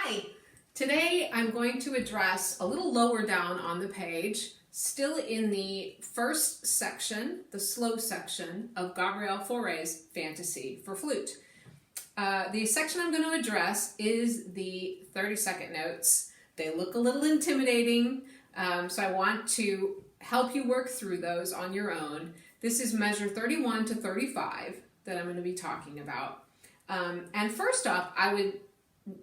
Hi! Today I'm going to address a little lower down on the page, still in the first section, the slow section of Gabriel Faure's Fantasie for flute. The section I'm going to address is the 30-second notes. They look a little intimidating, so I want to help you work through those on your own. This is measure 31 to 35 that I'm going to be talking about. And first off, I would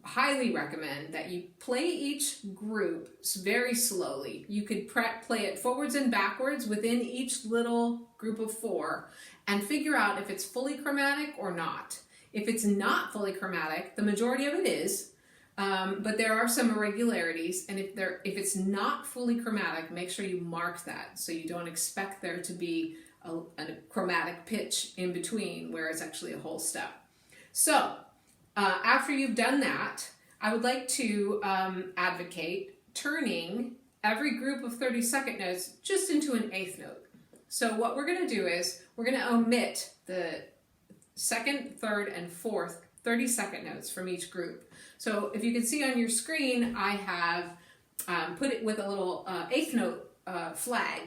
highly recommend that you play each group very slowly. You could play it forwards and backwards within each little group of four and figure out if it's fully chromatic or not. If it's not fully chromatic, the majority of it is, but there are some irregularities, and if it's not fully chromatic, make sure you mark that so you don't expect there to be a chromatic pitch in between where it's actually a whole step. So after you've done that, I would like to advocate turning every group of 30-second notes just into an eighth note. So what we're going to do is we're going to omit the second, third, and fourth 30-second notes from each group. So if you can see on your screen, I have put it with a little eighth note flag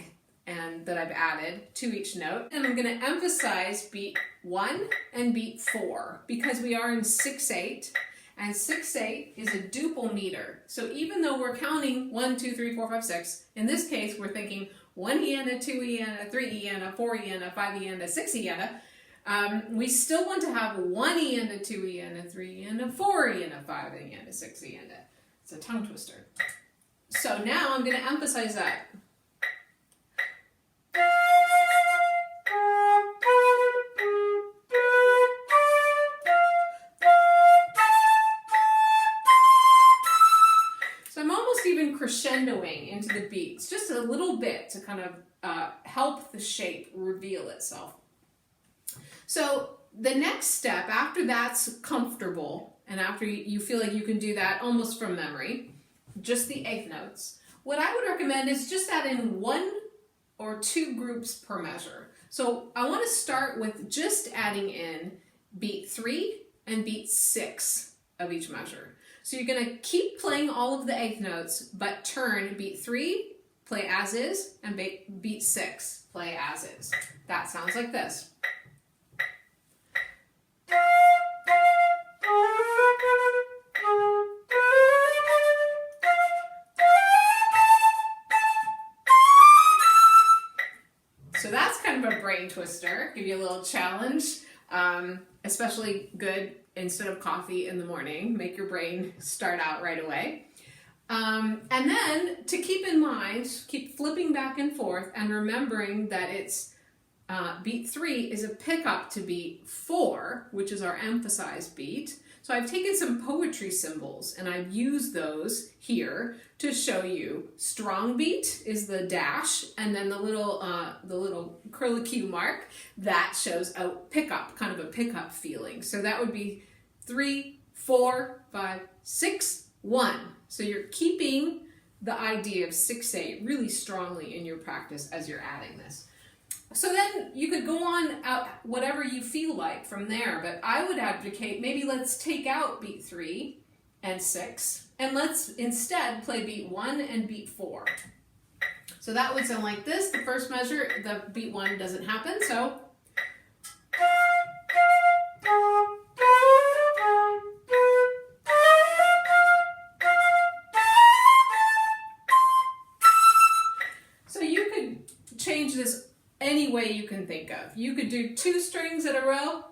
and that I've added to each note. And I'm going to emphasize beat 1 and beat 4 because we are in 6/8, and 6/8 is a duple meter. So even though we're counting 1, 2, 3, 4, 5, 6, in this case we're thinking 1 iana, 2 iana, 3 iana, 4 iana, 5 iana, 6 iana. We still want to have 1 iana, 2 iana, 3 iana, 4 iana, 5 iana, 6 iana. It's a tongue twister. So now I'm going to emphasize that. So I'm almost even crescendoing into the beats, just a little bit to kind of help the shape reveal itself. So the next step, after that's comfortable, and after you feel like you can do that almost from memory, just the eighth notes, what I would recommend is just add in 1 or 2 groups per measure. So I want to start with just adding in beat 3 and beat 6 of each measure. So you're going to keep playing all of the eighth notes, but turn beat 3, play as is, and beat 6, play as is. That sounds like this. So that's kind of a brain twister, give you a little challenge, especially good instead of coffee in the morning. Make your brain start out right away. And then to keep in mind, keep flipping back and forth and remembering that it's beat 3 is a pickup to beat 4, which is our emphasized beat. So I've taken some poetry symbols and I've used those here to show you. Strong beat is the dash, and then the little curlicue mark that shows a pickup, kind of a pickup feeling. So that would be 3, 4, 5, 6, 1. So you're keeping the idea of 6/8 really strongly in your practice as you're adding this. So then you could go on out whatever you feel like from there, but I would advocate maybe let's take out beat 3 and 6 and let's instead play beat 1 and beat 4. So that would sound like this. The first measure, the beat 1 doesn't happen, so you could change this any way you can think of. You could do 2 strings in a row.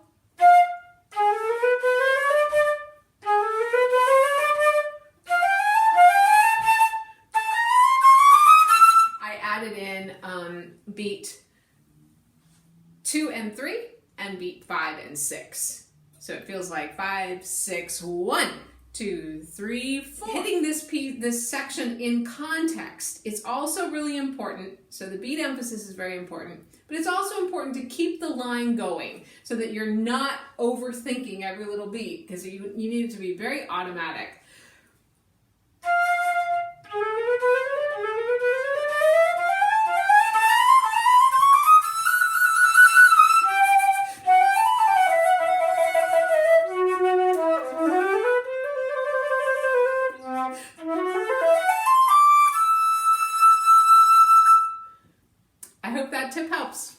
I added in beat 2 and 3 and beat 5 and 6. So it feels like 5, 6, 1, 2, 3, 4. Hitting this section in context is also really important. So the beat emphasis is very important, but it's also important to keep the line going so that you're not overthinking every little beat, because you need it to be very automatic. hope that tip helps.